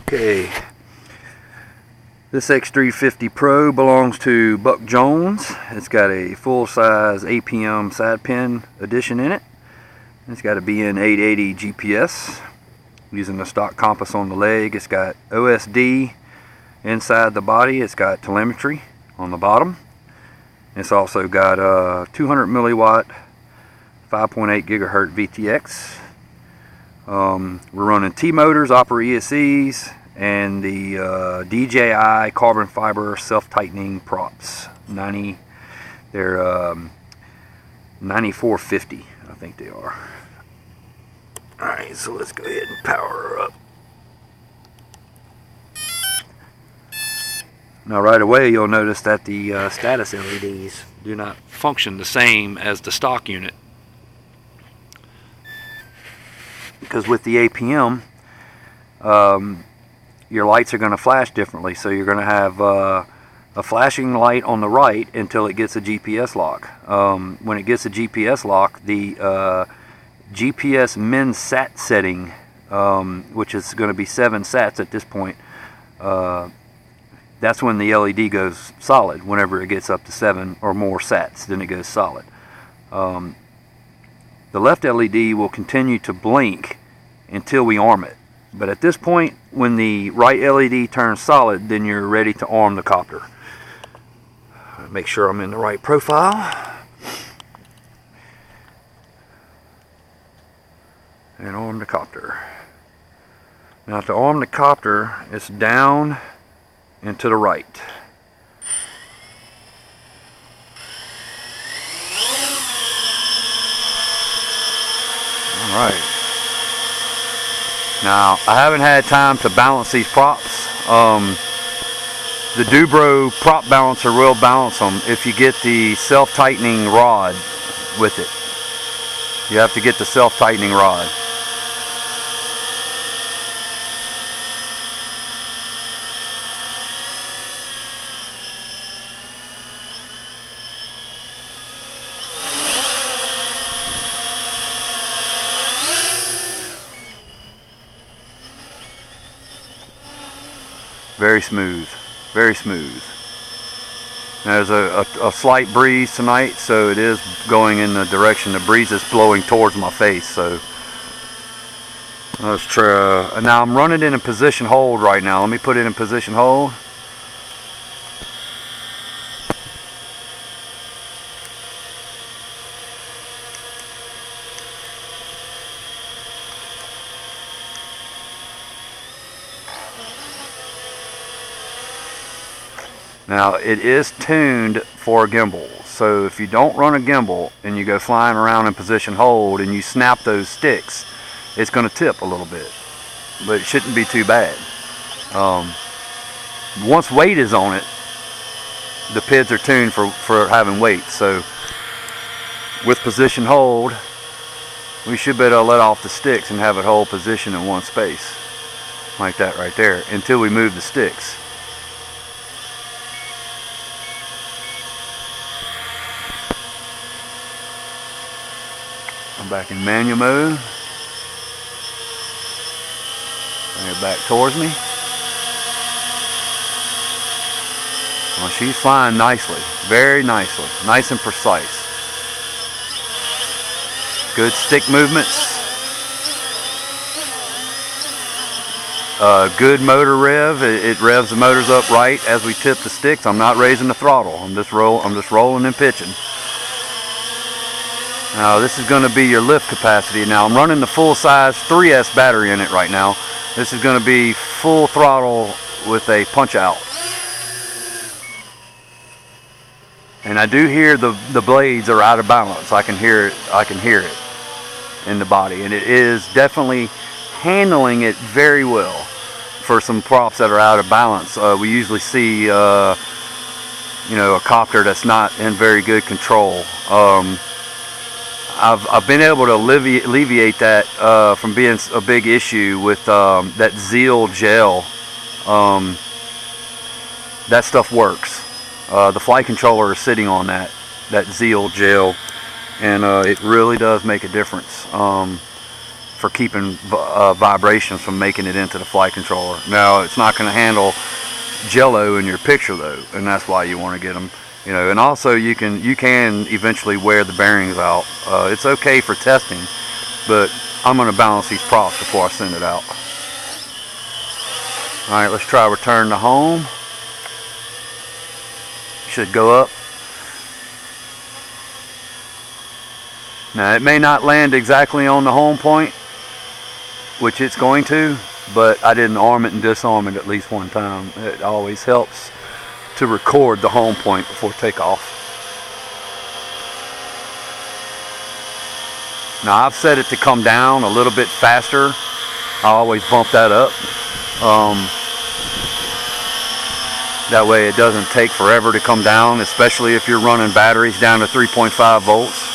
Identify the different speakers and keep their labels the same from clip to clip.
Speaker 1: Okay, this X350 Pro belongs to Buck Jones. It's got a full-size APM side pin addition in it. It's got a BN880 GPS using the stock compass on the leg. It's got OSD inside the body. It's got telemetry on the bottom. It's also got a 200 milliwatt 5.8 gigahertz VTX. We're running T motors, Opera ESCs, and the DJI carbon fiber self-tightening props. They're 9450, I think they are. Alright, so let's go ahead and power her up. Now right away you'll notice that the status LEDs do not function the same as the stock unit. Because with the APM, your lights are going to flash differently. So you're going to have a flashing light on the right until it gets a GPS lock. When it gets a GPS lock, the GPS min sat setting, which is going to be 7 sats at this point, that's when the LED goes solid. Whenever it gets up to 7 or more sats, then it goes solid. The left LED will continue to blink until we arm it. But at this point, when the right LED turns solid, then you're ready to arm the copter. Make sure I'm in the right profile. And arm the copter. Now to arm the copter, it's down and to the right. Alright. Now, I haven't had time to balance these props. The Dubro prop balancer will balance them if you get the self-tightening rod with it. You have to get the self-tightening rod. Very smooth, very smooth. There's a slight breeze tonight, so it is going in the direction the breeze is blowing towards my face. So let's try. Now I'm running in a position hold right now. Let me put it in position hold. Now it is tuned for a gimbal, so if you don't run a gimbal and you go flying around in position hold and you snap those sticks, it's going to tip a little bit, but it shouldn't be too bad. Once weight is on it, the PIDs are tuned for having weight, so with position hold, we should be able to let off the sticks and have it hold position in one space, like that right there, until we move the sticks. I'm back in manual mode. Bring it back towards me. Well, she's flying nicely, very nicely, nice and precise. Good stick movements. Good motor rev. It revs the motors up right as we tip the sticks. I'm not raising the throttle. I'm just rolling and pitching. Now this is going to be your lift capacity. Now I'm running the full-size 3S battery in it right now. This is going to be full throttle with a punch out. And I do hear the blades are out of balance. I can hear it in the body, and it is definitely handling it very well for some props that are out of balance. We usually see you know, a copter that's not in very good control. I've been able to alleviate that from being a big issue with that Zeal gel. That stuff works. The flight controller is sitting on that Zeal gel, and it really does make a difference. for keeping vibrations from making it into the flight controller. Now, it's not going to handle jello in your picture though, and that's why you want to get them. You know, and also you can eventually wear the bearings out. It's okay for testing, but I'm going to balance these props before I send it out. Alright, let's try return to home. Should go up. Now it may not land exactly on the home point, which it's going to, but I didn't arm it and disarm it at least one time. It always helps to record the home point before takeoff. Now I've set it to come down a little bit faster. I always bump that up. That way it doesn't take forever to come down, especially if you're running batteries down to 3.5 volts.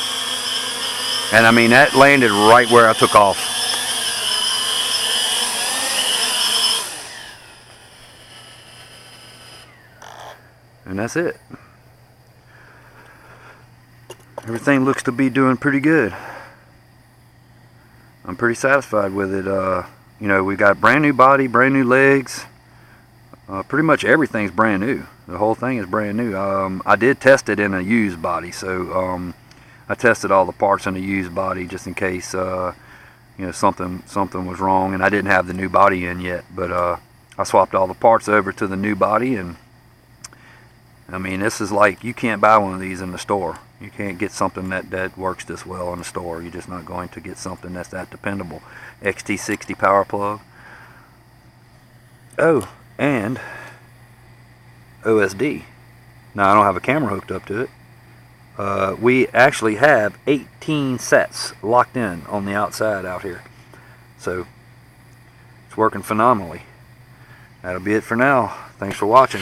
Speaker 1: And I mean, that landed right where I took off. And that's it. Everything looks to be doing pretty good. I'm pretty satisfied with it. You know, we've got brand new body, brand new legs. Pretty much everything's brand new. The whole thing is brand new. I did test it in a used body, so I tested all the parts in a used body just in case you know, something was wrong, and I didn't have the new body in yet. But I swapped all the parts over to the new body, and I mean, this is like, you can't buy one of these in the store. You can't get something that works this well in the store. You're just not going to get something that's that dependable. X350 power plug. Oh, and OSD. Now I don't have a camera hooked up to it. We actually have 18 sets locked in on the outside out here. So it's working phenomenally. That'll be it for now. Thanks for watching.